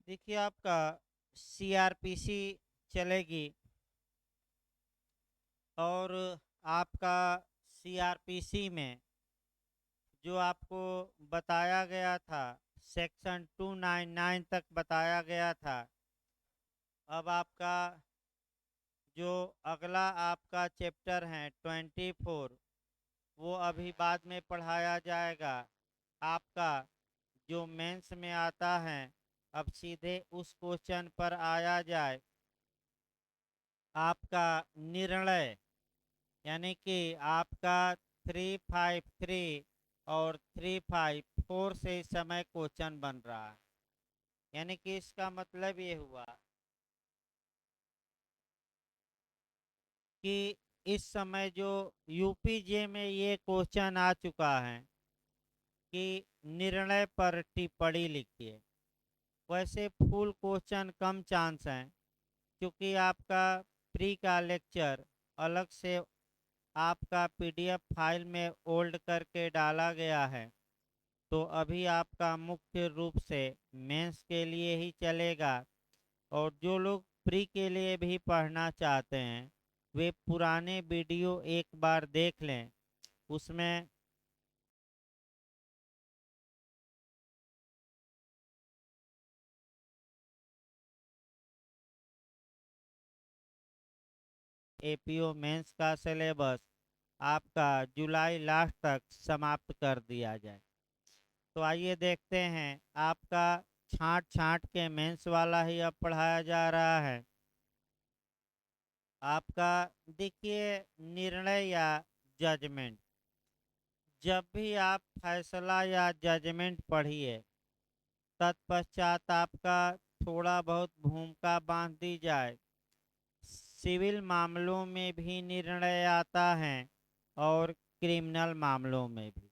देखिए आपका सीआरपीसी चलेगी और आपका सीआरपीसी में जो आपको बताया गया था सेक्शन 299 तक बताया गया था। अब आपका जो अगला आपका चैप्टर है 24 वो अभी बाद में पढ़ाया जाएगा। आपका जो मेंस में आता है, अब सीधे उस क्वेश्चन पर आया जाए। आपका निर्णय यानी कि आपका 353 और 354 से इस समय क्वेश्चन बन रहा है। यानी कि इसका मतलब ये हुआ कि इस समय जो यूपीजे में ये क्वेश्चन आ चुका है कि निर्णय पर टिप्पणी लिखिए। वैसे फुल क्वेश्चन कम चांस हैं, क्योंकि आपका प्री का लेक्चर अलग से आपका पीडीएफ फाइल में ओल्ड करके डाला गया है। तो अभी आपका मुख्य रूप से मेंस के लिए ही चलेगा। और जो लोग प्री के लिए भी पढ़ना चाहते हैं वे पुराने वीडियो एक बार देख लें। उसमें एपीओ मेंस का सिलेबस आपका जुलाई लास्ट तक समाप्त कर दिया जाए। तो आइए देखते हैं। आपका छांट छांट के मेंस वाला ही अब पढ़ाया जा रहा है। आपका देखिए, निर्णय या जजमेंट, जब भी आप फैसला या जजमेंट पढ़िए तत्पश्चात आपका थोड़ा बहुत भूमिका बांध दी जाए। सिविल मामलों में भी निर्णय आता है और क्रिमिनल मामलों में भी।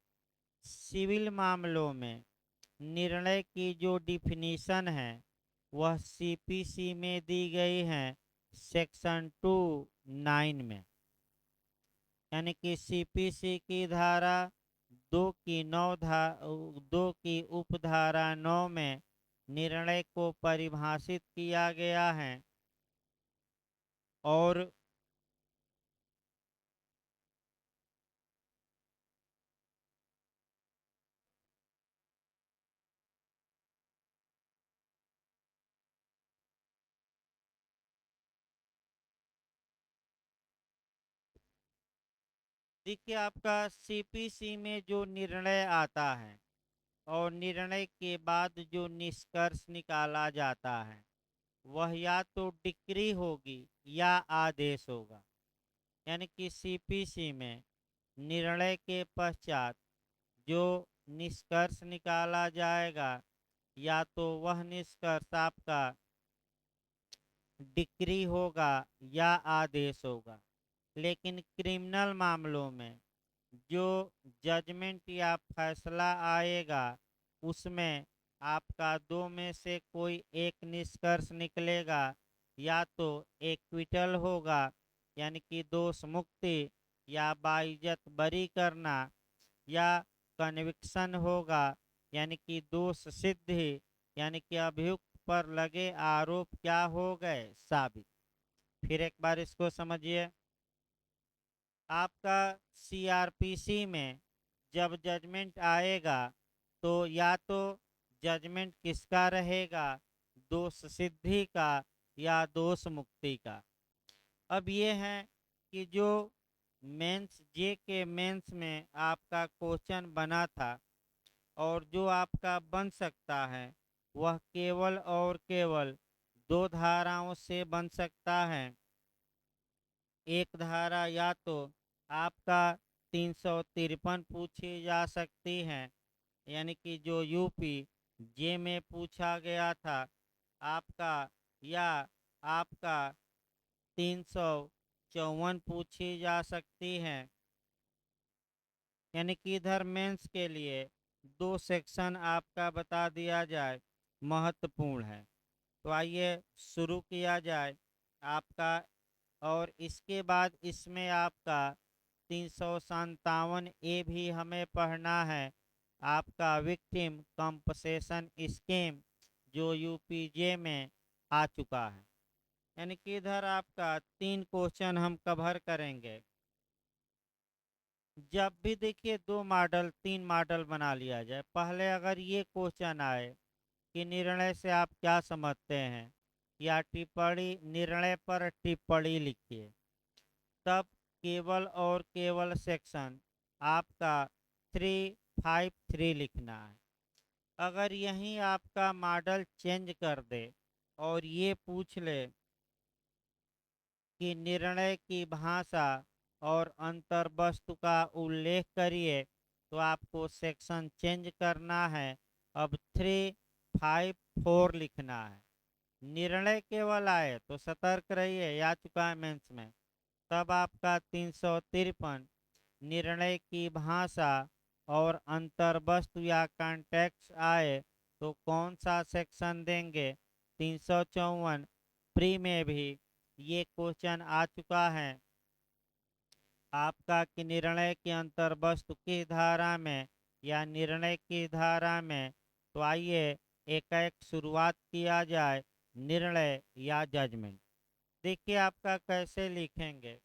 सिविल मामलों में निर्णय की जो डिफिनीशन है वह सीपीसी में दी गई है सेक्शन 29 में। यानी कि सीपीसी की धारा 2 की उपधारा 9 में निर्णय को परिभाषित किया गया है। और देखिए, आपका सीपीसी में जो निर्णय आता है और निर्णय के बाद जो निष्कर्ष निकाला जाता है वह या तो डिक्री होगी या आदेश होगा। यानी कि सीपीसी में निर्णय के पश्चात जो निष्कर्ष निकाला जाएगा या तो वह निष्कर्ष आपका डिक्री होगा या आदेश होगा। लेकिन क्रिमिनल मामलों में जो जजमेंट या फैसला आएगा उसमें आपका दो में से कोई एक निष्कर्ष निकलेगा। या तो एक्विटल होगा यानी कि दोष मुक्ति या बाइज्जत बरी करना, या कन्विक्शन होगा यानी कि दोष सिद्धि, यानी कि अभियुक्त पर लगे आरोप क्या हो गए, साबित। फिर एक बार इसको समझिए। आपका सीआरपीसी में जब जजमेंट आएगा तो या तो जजमेंट किसका रहेगा, दोष सिद्धि का या दोष मुक्ति का। अब ये है कि जो मेंस जे के मेंस में आपका क्वेश्चन बना था और जो आपका बन सकता है वह केवल और केवल दो धाराओं से बन सकता है। एक धारा या तो आपका 353 पूछी जा सकती है, यानी कि जो यूपी जे में पूछा गया था आपका, या आपका 354 पूछी जा सकती है। यानी कि इधर मेंस के लिए दो सेक्शन आपका बता दिया जाए महत्वपूर्ण है। तो आइए शुरू किया जाए आपका। और इसके बाद इसमें आपका 357 ए भी हमें पढ़ना है। आपका विक्टिम कंपसेशन स्कीम जो यूपीजे में आ चुका है। यानी कि इधर आपका 3 क्वेश्चन हम कवर करेंगे। जब भी देखिए 2 मॉडल 3 मॉडल बना लिया जाए, पहले अगर ये क्वेश्चन आए कि निर्णय से आप क्या समझते हैं, या टिप्पणी, निर्णय पर टिप्पणी लिखिए, तब केवल और केवल सेक्शन आपका 353 लिखना है। अगर यहीं आपका मॉडल चेंज कर दे और ये पूछ ले कि निर्णय की भाषा और अंतर्वस्तु का उल्लेख करिए, तो आपको सेक्शन चेंज करना है। अब 354 लिखना है। निर्णय केवल आए तो सतर्क रहिए, या चुका है मेंस में। तब आपका 353 निर्णय की भाषा और अंतर्वस्तु या कॉन्टेक्स्ट आए तो कौन सा सेक्शन देंगे। 354 प्री में भी ये क्वेश्चन आ चुका है आपका कि निर्णय के अंतर्वस्तु की धारा में या निर्णय की धारा में। तो आइए एक एक शुरुआत किया जाए, निर्णय या जजमेंट। देखिए आपका कैसे लिखेंगे।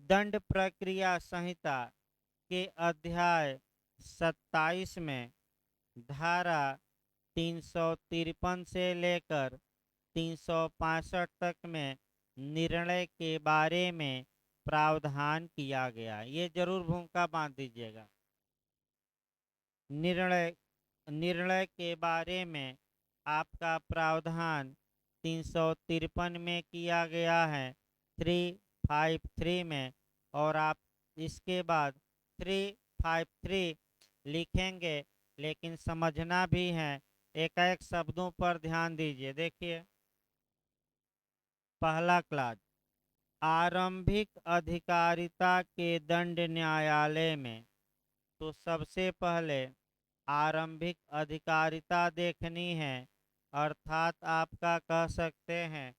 दंड प्रक्रिया संहिता के अध्याय 27 में धारा 353 से लेकर 365 तक में निर्णय के बारे में प्रावधान किया गया। ये जरूर भूमिका बांध दीजिएगा। निर्णय निर्णय के बारे में आपका प्रावधान 353 में किया गया है, 353 में। और आप इसके बाद 353 लिखेंगे, लेकिन समझना भी है। एक एक शब्दों पर ध्यान दीजिए। देखिए पहला क्लास, आरंभिक अधिकारिता के दंड न्यायालय में। तो सबसे पहले आरंभिक अधिकारिता देखनी है, अर्थात आपका कह सकते हैं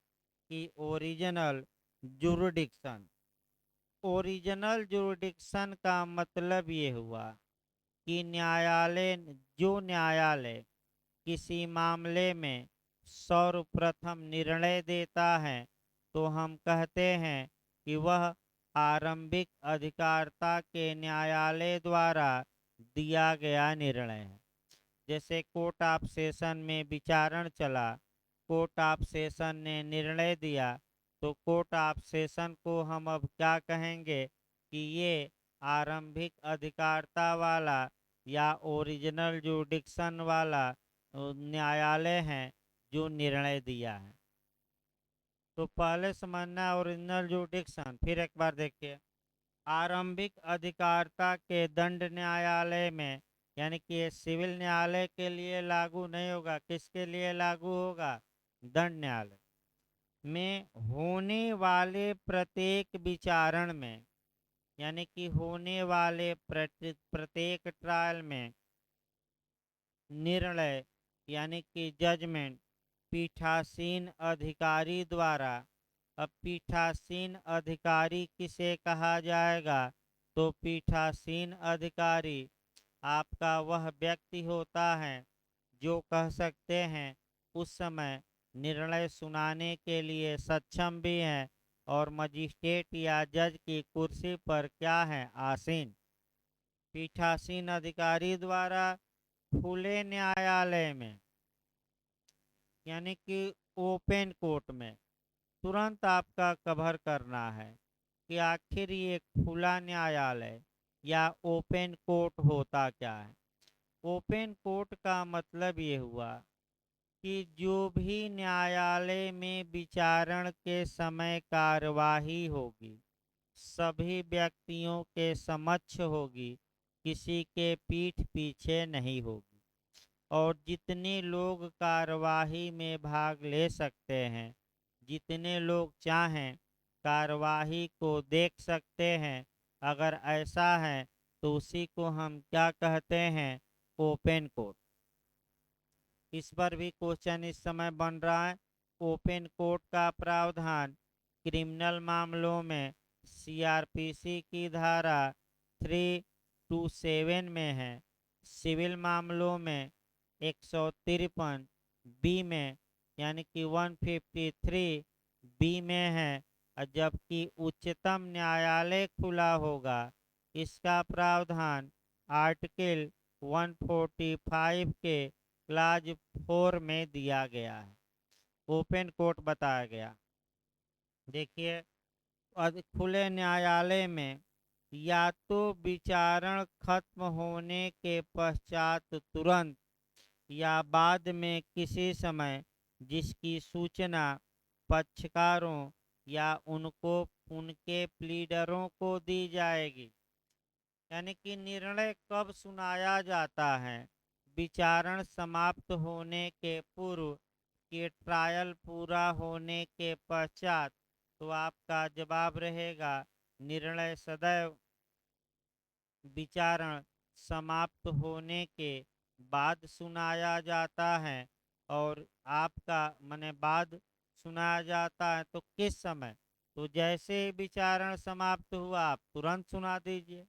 कि ओरिजिनल जुरिडिक्शन। ओरिजिनल जुरिडिक्शन का मतलब ये हुआ कि न्यायालय किसी मामले में सर्वप्रथम निर्णय देता है, तो हम कहते हैं कि वह आरंभिक अधिकारिता के न्यायालय द्वारा दिया गया निर्णय है। जैसे कोर्ट ऑफ सेशन में विचारण चला, कोर्ट ऑफ सेशन ने निर्णय दिया, तो कोर्ट ऑफ सेशन को हम अब क्या कहेंगे कि ये आरंभिक अधिकारिता वाला या ओरिजिनल जुरिडिक्शन वाला न्यायालय है जो निर्णय दिया है। तो पहले समझना ओरिजिनल जुरिडिक्शन। फिर एक बार देखिए, आरंभिक अधिकारिता के दंड न्यायालय में, यानी कि ये सिविल न्यायालय के लिए लागू नहीं होगा। किसके लिए लागू होगा? दंड न्यायालय में होने वाले प्रत्येक विचारण में, यानी कि होने वाले प्रत्येक ट्रायल में निर्णय यानी कि जजमेंट पीठासीन अधिकारी द्वारा। अब पीठासीन अधिकारी किसे कहा जाएगा? तो पीठासीन अधिकारी आपका वह व्यक्ति होता है जो कह सकते हैं उस समय निर्णय सुनाने के लिए सक्षम भी है और मजिस्ट्रेट या जज की कुर्सी पर क्या है? आसीन। पीठासीन अधिकारी द्वारा खुले न्यायालय में, यानी कि ओपन कोर्ट में तुरंत आपका कवर करना है कि आखिर ये खुला न्यायालय या ओपन कोर्ट होता क्या है। ओपन कोर्ट का मतलब ये हुआ कि जो भी न्यायालय में विचारण के समय कार्यवाही होगी सभी व्यक्तियों के समक्ष होगी, किसी के पीठ पीछे नहीं होगी। और जितने लोग कार्यवाही में भाग ले सकते हैं, जितने लोग चाहें कार्यवाही को देख सकते हैं। अगर ऐसा है तो उसी को हम क्या कहते हैं? Open court. इस पर भी क्वेश्चन इस समय बन रहा है। ओपन कोर्ट का प्रावधान क्रिमिनल मामलों में सीआरपीसी की धारा 327 में है। सिविल मामलों में 153 बी में, यानी कि 153 बी में है, और जबकि उच्चतम न्यायालय खुला होगा, इसका प्रावधान आर्टिकल 145 के क्लाज 4 में दिया गया है। ओपन कोर्ट बताया गया। देखिए, खुले न्यायालय में या तो विचारण खत्म होने के पश्चात तुरंत या बाद में किसी समय जिसकी सूचना पक्षकारों या उनको उनके प्लीडरों को दी जाएगी। यानी कि निर्णय कब सुनाया जाता है? विचारण समाप्त होने के पूर्व कि ट्रायल पूरा होने के पश्चात। तो आपका जवाब रहेगा निर्णय सदैव विचारण समाप्त होने के बाद सुनाया जाता है। और आपका माने बाद सुनाया जाता है तो किस समय? तो जैसे ही विचारण समाप्त हुआ आप तुरंत सुना दीजिए।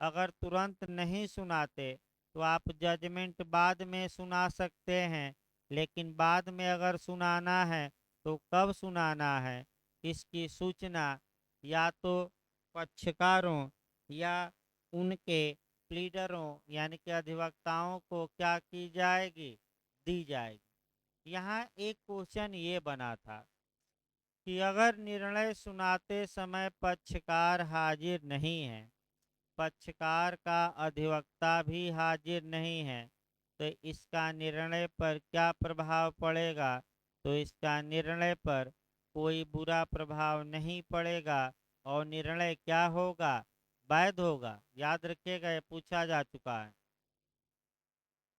अगर तुरंत नहीं सुनाते तो आप जजमेंट बाद में सुना सकते हैं, लेकिन बाद में अगर सुनाना है तो कब सुनाना है, इसकी सूचना या तो पक्षकारों या उनके प्लीडरों यानी कि अधिवक्ताओं को क्या की जाएगी? दी जाएगी। यहाँ एक क्वेश्चन ये बना था कि अगर निर्णय सुनाते समय पक्षकार हाजिर नहीं है, पक्षकार का अधिवक्ता भी हाजिर नहीं है, तो इसका निर्णय पर क्या प्रभाव पड़ेगा? तो इसका निर्णय पर कोई बुरा प्रभाव नहीं पड़ेगा और निर्णय क्या होगा? वैध होगा। याद रखिएगा, ये पूछा जा चुका है।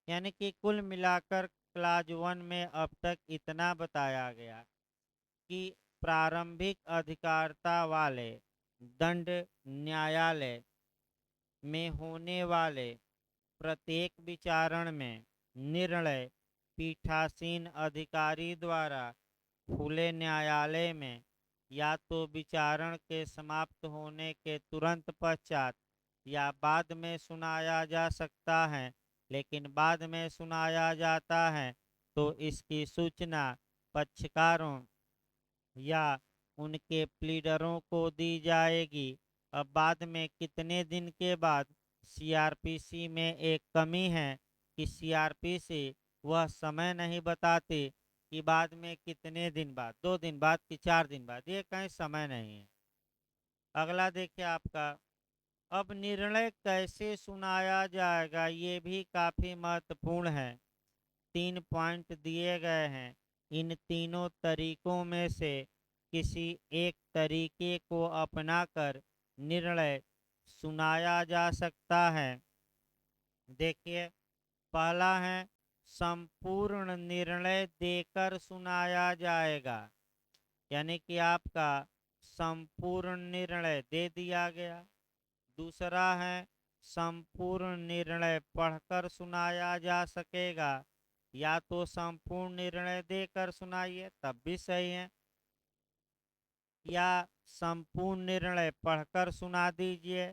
यानी कि कुल मिलाकर क्लाज 1 में अब तक इतना बताया गया कि प्रारंभिक अधिकारिता वाले दंड न्यायालय में होने वाले प्रत्येक विचारण में निर्णय पीठासीन अधिकारी द्वारा खुले न्यायालय में या तो विचारण के समाप्त होने के तुरंत पश्चात या बाद में सुनाया जा सकता है। लेकिन बाद में सुनाया जाता है तो इसकी सूचना पक्षकारों या उनके प्लीडरों को दी जाएगी। अब बाद में कितने दिन के बाद? सीआरपीसी में एक कमी है कि सीआरपीसी वह समय नहीं बताती कि बाद में कितने दिन बाद, 2 दिन बाद कि 4 दिन बाद, ये कहीं समय नहीं है। अगला देखिए आपका, अब निर्णय कैसे सुनाया जाएगा ये भी काफी महत्वपूर्ण है। 3 पॉइंट दिए गए हैं। इन तीनों तरीकों में से किसी एक तरीके को अपनाकर निर्णय सुनाया जा सकता है। देखिए, पहला है संपूर्ण निर्णय देकर सुनाया जाएगा। यानी कि आपका संपूर्ण निर्णय दे दिया गया। दूसरा है संपूर्ण निर्णय पढ़कर सुनाया जा सकेगा। या तो संपूर्ण निर्णय देकर सुनाइए तब भी सही है, या संपूर्ण निर्णय पढ़कर सुना दीजिए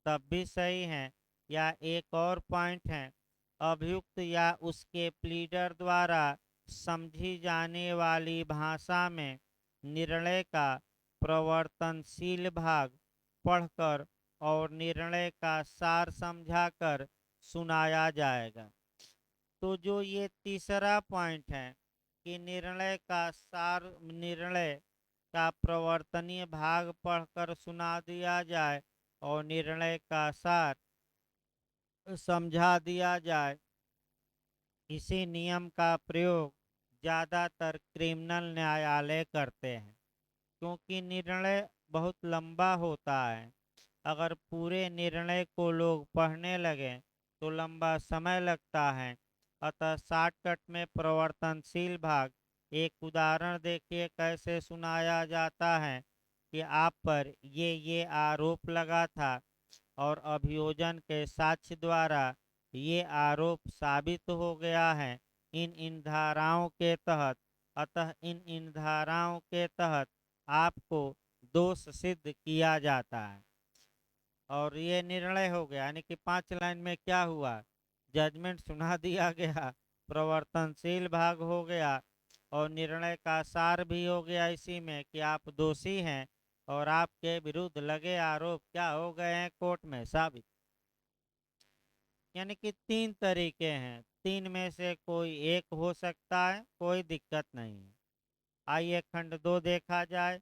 तब भी सही है। या एक और पॉइंट है, अभियुक्त या उसके प्लीडर द्वारा समझी जाने वाली भाषा में निर्णय का प्रवर्तनशील भाग पढ़कर और निर्णय का सार समझाकर सुनाया जाएगा। तो जो ये तीसरा पॉइंट है कि निर्णय का सार, निर्णय का प्रवर्तनीय भाग पढ़कर सुना दिया जाए और निर्णय का सार समझा दिया जाए, इसी नियम का प्रयोग ज़्यादातर क्रिमिनल न्यायालय करते हैं, क्योंकि निर्णय बहुत लंबा होता है। अगर पूरे निर्णय को लोग पढ़ने लगें तो लंबा समय लगता है। अतः शॉर्टकट में प्रवर्तनशील भाग, एक उदाहरण देखिए कैसे सुनाया जाता है कि आप पर ये आरोप लगा था और अभियोजन के साक्ष्य द्वारा ये आरोप साबित हो गया है इन इन धाराओं के तहत। अतः इन इन धाराओं के तहत आपको दोष सिद्ध किया जाता है और ये निर्णय हो गया। यानी कि 5 लाइन में क्या हुआ? जजमेंट सुना दिया गया प्रवर्तनशील भाग हो गया और निर्णय का सार भी हो गया इसी में कि आप दोषी हैं और आपके विरुद्ध लगे आरोप क्या हो गए हैं, कोर्ट में साबित। यानी कि तीन तरीके हैं, तीन में से कोई एक हो सकता है, कोई दिक्कत नहीं है। आइए खंड 2 देखा जाए।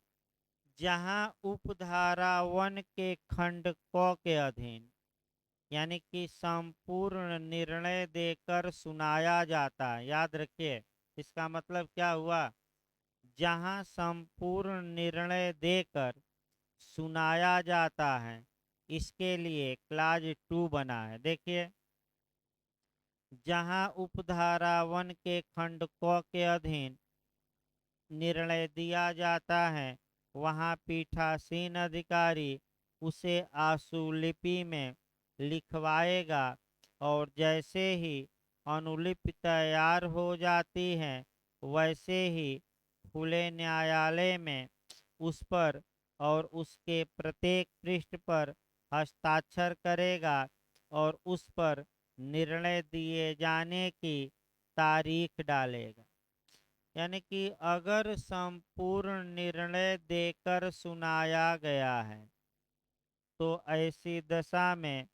जहां उपधारा 1 के खंड क के अधीन यानी कि संपूर्ण निर्णय देकर सुनाया जाता है। याद रखिए इसका मतलब क्या हुआ, जहां संपूर्ण निर्णय देकर सुनाया जाता है, इसके लिए क्लाज 2 बना है। देखिए, जहां उपधारा 1 के खंड क के अधीन निर्णय दिया जाता है, वहां पीठासीन अधिकारी उसे आशुलिपि में लिखवाएगा और जैसे ही अनुलिपि तैयार हो जाती है, वैसे ही खुले न्यायालय में उस पर और उसके प्रत्येक पृष्ठ पर हस्ताक्षर करेगा और उस पर निर्णय दिए जाने की तारीख डालेगा। यानी कि अगर संपूर्ण निर्णय देकर सुनाया गया है, तो ऐसी दशा में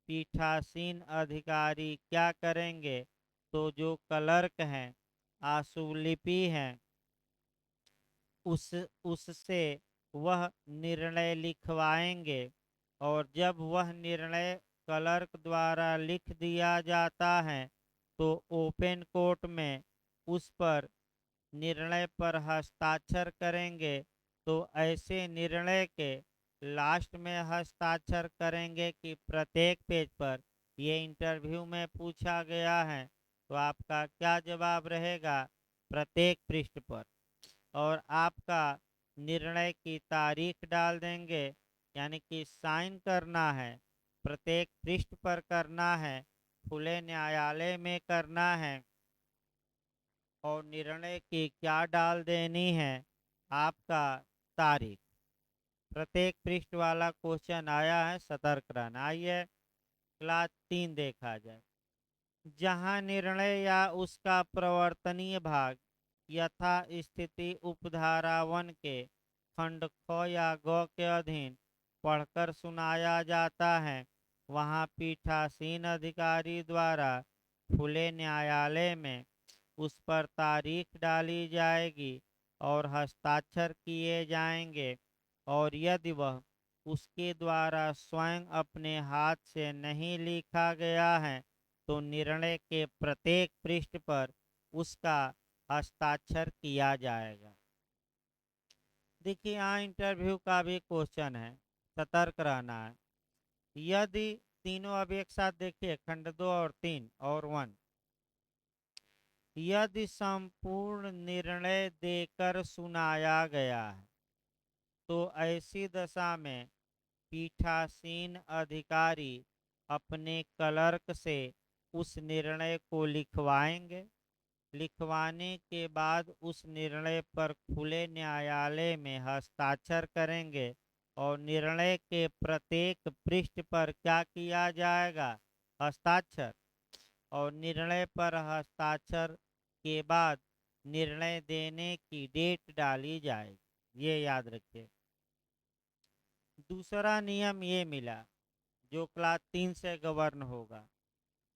पीठासीन अधिकारी क्या करेंगे, तो जो क्लर्क हैं, आशुलिपि हैं, उससे वह निर्णय लिखवाएंगे और जब वह निर्णय क्लर्क द्वारा लिख दिया जाता है, तो ओपन कोर्ट में उस पर निर्णय पर हस्ताक्षर करेंगे। तो ऐसे निर्णय के लास्ट में हस्ताक्षर करेंगे कि प्रत्येक पेज पर, ये इंटरव्यू में पूछा गया है तो आपका क्या जवाब रहेगा, प्रत्येक पृष्ठ पर। और आपका निर्णय की तारीख डाल देंगे, यानी कि साइन करना है, प्रत्येक पृष्ठ पर करना है, खुले न्यायालय में करना है और निर्णय की क्या डाल देनी है, आपका तारीख। प्रत्येक पृष्ठ वाला क्वेश्चन आया है, सतर्क रहना। आइए क्लास 3 देखा जाए। जहां निर्णय या उसका प्रवर्तनीय भाग यथा स्थिति उपधारा 1 के खंड ख या ग के अधीन पढ़कर सुनाया जाता है, वहां पीठासीन अधिकारी द्वारा खुले न्यायालय में उस पर तारीख डाली जाएगी और हस्ताक्षर किए जाएंगे। और यदि वह उसके द्वारा स्वयं अपने हाथ से नहीं लिखा गया है, तो निर्णय के प्रत्येक पृष्ठ पर उसका हस्ताक्षर किया जाएगा। देखिए यहाँ इंटरव्यू का भी क्वेश्चन है, सतर्क रहना है। यदि तीनों अब एक साथ देखिए, खंड 2 और 3 और 1। यदि संपूर्ण निर्णय देकर सुनाया गया है, तो ऐसी दशा में पीठासीन अधिकारी अपने क्लर्क से उस निर्णय को लिखवाएंगे। लिखवाने के बाद उस निर्णय पर खुले न्यायालय में हस्ताक्षर करेंगे और निर्णय के प्रत्येक पृष्ठ पर क्या किया जाएगा, हस्ताक्षर। और निर्णय पर हस्ताक्षर के बाद निर्णय देने की डेट डाली जाएगी। ये याद रखिए। दूसरा नियम ये मिला जो क्लास 3 से गवर्न होगा।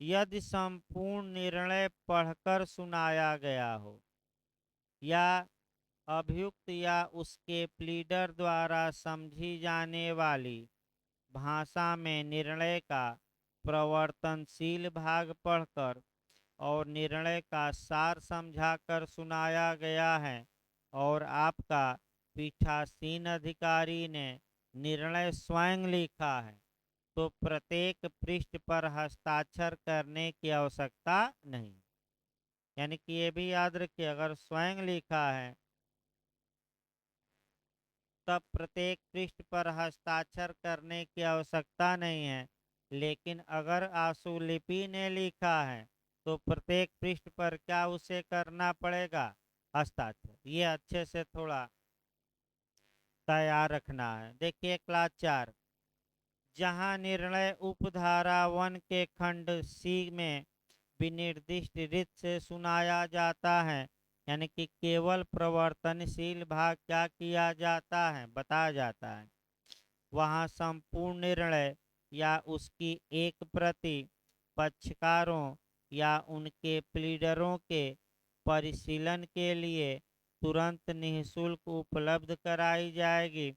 यदि संपूर्ण निर्णय पढ़कर सुनाया गया हो या अभियुक्त या उसके प्लीडर द्वारा समझी जाने वाली भाषा में निर्णय का प्रवर्तनशील भाग पढ़कर और निर्णय का सार समझाकर सुनाया गया है और आपका पीठासीन अधिकारी ने निर्णय स्वयं लिखा है, तो प्रत्येक पृष्ठ पर हस्ताक्षर करने की आवश्यकता नहीं। यानी कि ये भी याद रखिए, अगर स्वयं लिखा है तब प्रत्येक पृष्ठ पर हस्ताक्षर करने की आवश्यकता नहीं है। लेकिन अगर आशुलिपि ने लिखा है तो प्रत्येक पृष्ठ पर क्या उसे करना पड़ेगा, हस्ताक्षर। ये अच्छे से थोड़ा तैयार रखना है। देखिए क्लास 4। जहां निर्णय उपधारा 1 के खंड सी में विनिर्दिष्ट रीत से सुनाया जाता है, यानी कि केवल प्रवर्तनशील भाग क्या किया जाता है, बताया जाता है। वहाँ संपूर्ण निर्णय या उसकी एक प्रति पक्षकारों या उनके प्लीडरों के परिशीलन के लिए तुरंत निःशुल्क उपलब्ध कराई जाएगी,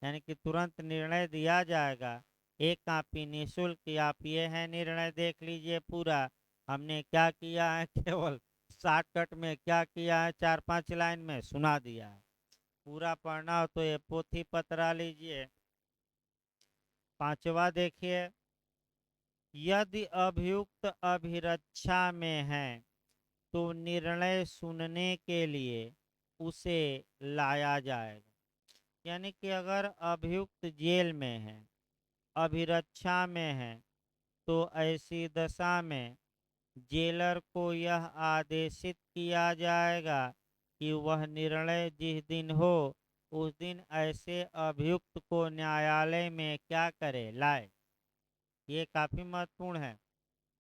यानी कि तुरंत निर्णय दिया जाएगा। एक कापी निःशुल्क कि आप ये है निर्णय देख लीजिए पूरा, हमने क्या किया है, केवल शॉर्टकट में क्या किया है 4-5 लाइन में सुना दिया है। पूरा पढ़ना हो तो ये पोथी पत्रा लीजिए। पांचवा देखिए, यदि अभियुक्त अभिरक्षा में है तो निर्णय सुनने के लिए उसे लाया जाएगा, यानी कि अगर अभियुक्त जेल में है, अभिरक्षा में है, तो ऐसी दशा में जेलर को यह आदेशित किया जाएगा कि वह निर्णय जिस दिन हो उस दिन ऐसे अभियुक्त को न्यायालय में क्या करे, लाए। ये काफी महत्वपूर्ण है।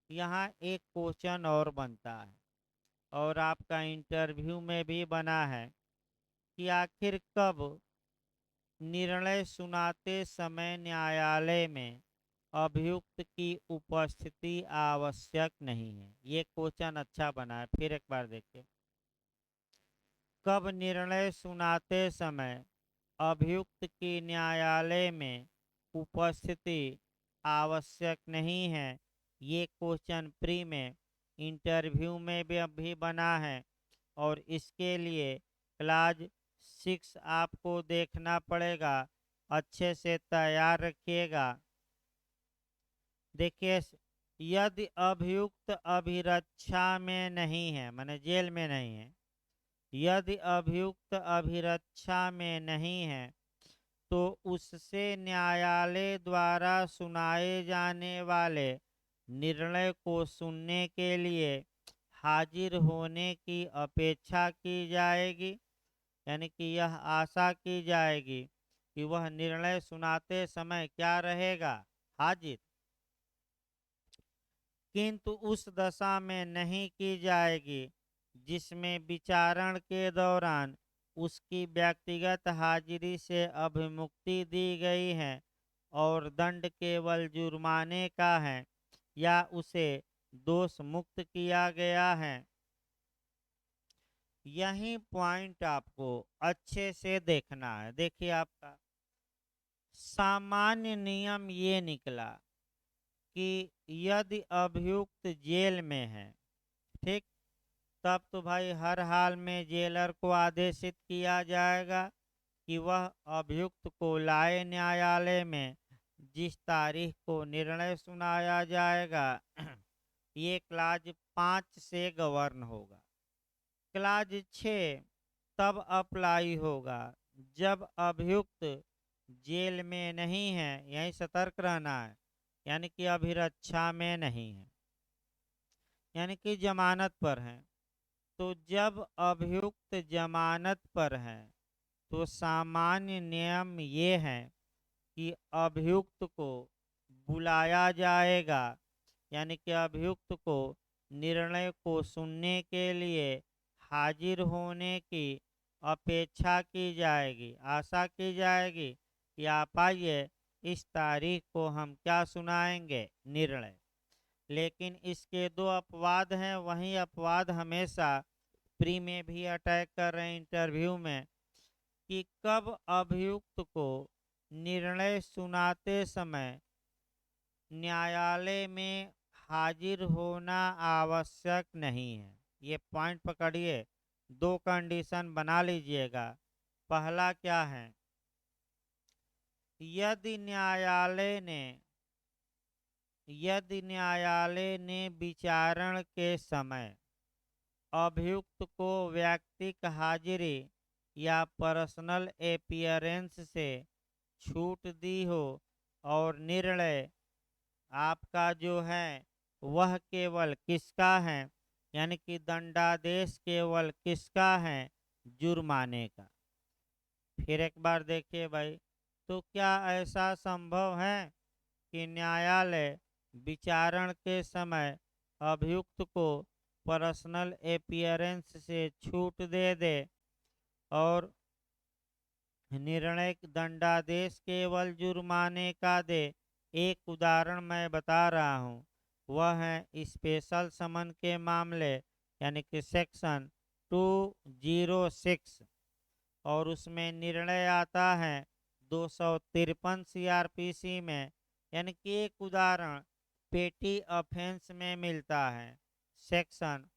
यहाँ एक क्वेश्चन और बनता है और आपका इंटरव्यू में भी बना है कि आखिर कब निर्णय सुनाते समय न्यायालय में अभियुक्त की उपस्थिति आवश्यक नहीं है। ये क्वेश्चन अच्छा बना है, फिर एक बार देखिए। कब निर्णय सुनाते समय अभियुक्त की न्यायालय में उपस्थिति आवश्यक नहीं है, ये क्वेश्चन प्री में इंटरव्यू में भी अभी बना है और इसके लिए क्लास 6 आपको देखना पड़ेगा, अच्छे से तैयार रखिएगा। देखिए, यदि अभियुक्त अभिरक्षा में नहीं है, माने जेल में नहीं है, यदि अभियुक्त अभिरक्षा में नहीं है तो उससे न्यायालय द्वारा सुनाए जाने वाले निर्णय को सुनने के लिए हाजिर होने की अपेक्षा की जाएगी, यानी कि यह आशा की जाएगी कि वह निर्णय सुनाते समय क्या रहेगा, हाजिर। किंतु उस दशा में नहीं की जाएगी जिसमें विचारण के दौरान उसकी व्यक्तिगत हाजिरी से अभिमुक्ति दी गई है और दंड केवल जुर्माने का है या उसे दोष मुक्त किया गया है। यही पॉइंट आपको अच्छे से देखना है। देखिए, आपका सामान्य नियम ये निकला कि यदि अभियुक्त जेल में है, ठीक, तब तो भाई हर हाल में जेलर को आदेशित किया जाएगा कि वह अभियुक्त को लाए न्यायालय में जिस तारीख को निर्णय सुनाया जाएगा। ये क्लास 5 से गवर्न होगा। क्लास 6 तब अप्लाई होगा जब अभियुक्त जेल में नहीं है, यही सतर्क रहना है, यानी कि अभिरक्षा में नहीं है, यानी कि जमानत पर है। तो जब अभियुक्त जमानत पर है तो सामान्य नियम ये है कि अभियुक्त को बुलाया जाएगा, यानी कि अभियुक्त को निर्णय को सुनने के लिए हाजिर होने की अपेक्षा की जाएगी, आशा की जाएगी कि आप आइए, इस तारीख को हम क्या सुनाएंगे, निर्णय। लेकिन इसके दो अपवाद हैं, वही अपवाद हमेशा प्री में भी अटैक कर रहे हैं इंटरव्यू में, कि कब अभियुक्त को निर्णय सुनाते समय न्यायालय में हाजिर होना आवश्यक नहीं है। ये पॉइंट पकड़िए, दो कंडीशन बना लीजिएगा। पहला क्या है, यदि न्यायालय ने विचारण के समय अभियुक्त को व्यक्तिक हाजिरी या पर्सनल एपियरेंस से छूट दी हो और निर्णय आपका जो है वह केवल किसका है, यानी कि दंडादेश केवल किसका है, जुर्माने का। फिर एक बार देखिए भाई, तो क्या ऐसा संभव है कि न्यायालय विचारण के समय अभियुक्त को पर्सनल अपीयरेंस से छूट दे दे और निर्णय दंडादेश केवल जुर्माने का दे। एक उदाहरण मैं बता रहा हूँ, वह है स्पेशल समन के मामले, यानी कि सेक्शन 206, और उसमें निर्णय आता है 253 सीआरपीसी में। यानी कि एक उदाहरण पेटी ऑफेंस में मिलता है, सेक्शन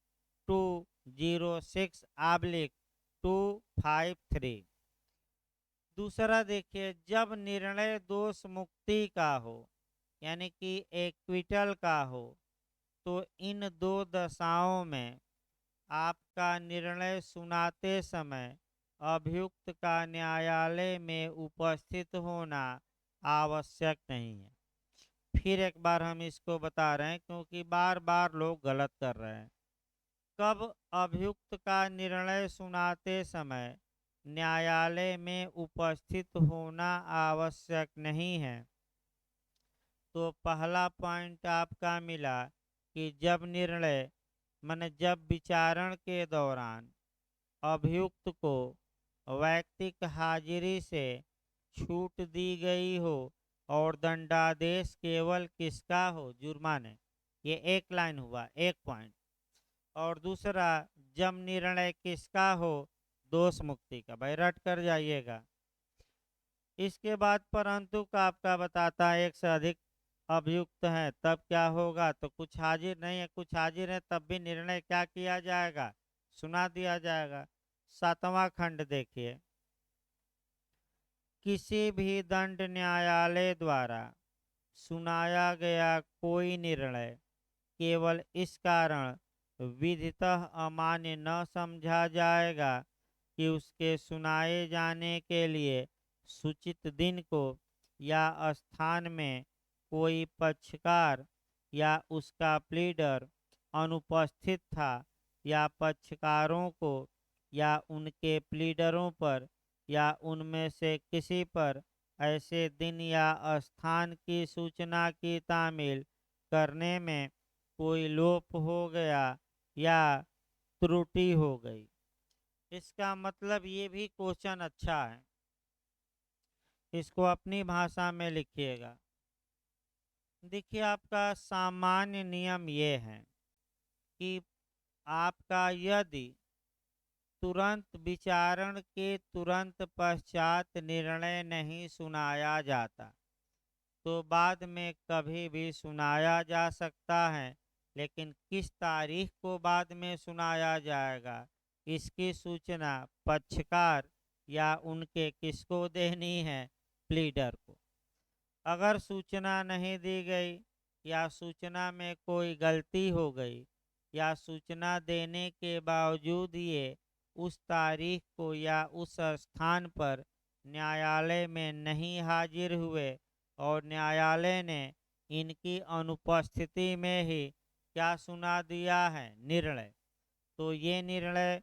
206/253। दूसरा देखिए, जब निर्णय दोष मुक्ति का हो, यानी कि एक्विटल का हो, तो इन दो दशाओं में आपका निर्णय सुनाते समय अभियुक्त का न्यायालय में उपस्थित होना आवश्यक नहीं है। फिर एक बार हम इसको बता रहे हैं, क्योंकि बार बार लोग गलत कर रहे हैं। कब अभियुक्त का निर्णय सुनाते समय न्यायालय में उपस्थित होना आवश्यक नहीं है? तो पहला पॉइंट आपका मिला कि जब निर्णय जब विचारण के दौरान अभियुक्त को वैयक्तिक हाजिरी से छूट दी गई हो और दंडादेश केवल किसका हो? जुर्माने। ये एक लाइन हुआ, एक पॉइंट। और दूसरा, जब निर्णय किसका हो? दोष मुक्ति का। भाई रट कर जाइएगा। इसके बाद परंतु का आपका बताता है एक से अधिक अभियुक्त हैं, तब क्या होगा? तो कुछ हाजिर नहीं है, कुछ हाजिर है तब भी निर्णय क्या किया जाएगा? सुना दिया जाएगा। 7वां खंड देखिए, किसी भी दंड न्यायालय द्वारा सुनाया गया कोई निर्णय केवल इस कारण विधितः अमान्य न समझा जाएगा कि उसके सुनाए जाने के लिए सूचित दिन को या स्थान में कोई पक्षकार या उसका प्लीडर अनुपस्थित था, या पक्षकारों को या उनके प्लीडरों पर या उनमें से किसी पर ऐसे दिन या स्थान की सूचना की तामील करने में कोई लोप हो गया या त्रुटि हो गई। इसका मतलब ये भी क्वेश्चन अच्छा है, इसको अपनी भाषा में लिखिएगा। देखिए, आपका सामान्य नियम ये है कि आपका यदि तुरंत विचारण के तुरंत पश्चात निर्णय नहीं सुनाया जाता तो बाद में कभी भी सुनाया जा सकता है, लेकिन किस तारीख को बाद में सुनाया जाएगा, इसकी सूचना पक्षकार या उनके किसको देनी है? प्लीडर को। अगर सूचना नहीं दी गई या सूचना में कोई गलती हो गई या सूचना देने के बावजूद ये उस तारीख को या उस स्थान पर न्यायालय में नहीं हाजिर हुए और न्यायालय ने इनकी अनुपस्थिति में ही क्या सुना दिया है? निर्णय। तो ये निर्णय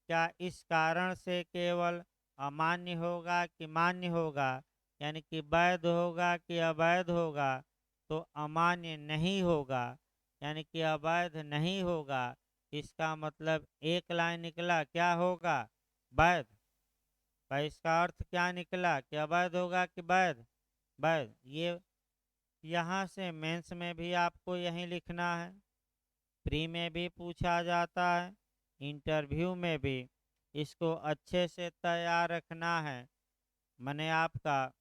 क्या इस कारण से केवल अमान्य होगा कि मान्य होगा, यानी कि वैध होगा कि अवैध होगा? तो अमान्य नहीं होगा, यानी कि अवैध नहीं होगा। इसका मतलब एक लाइन निकला, क्या होगा? वैध। भाई इसका अर्थ क्या निकला कि अवैध होगा कि वैध? वैध। ये यहाँ से मेंस में भी आपको यही लिखना है, प्री में भी पूछा जाता है, इंटरव्यू में भी इसको अच्छे से तैयार रखना है। मैंने आपका